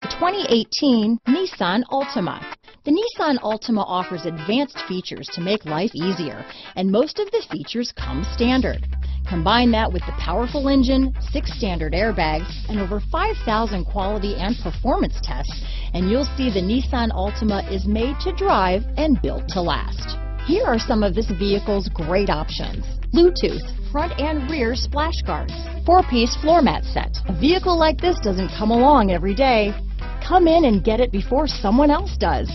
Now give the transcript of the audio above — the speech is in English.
The 2018 Nissan Altima. The Nissan Altima offers advanced features to make life easier, and most of the features come standard. Combine that with the powerful engine, 6 standard airbags, and over 5,000 quality and performance tests, and you'll see the Nissan Altima is made to drive and built to last. Here are some of this vehicle's great options: Bluetooth, front and rear splash guards, 4-piece floor mat set. A vehicle like this doesn't come along every day. Come in and get it before someone else does.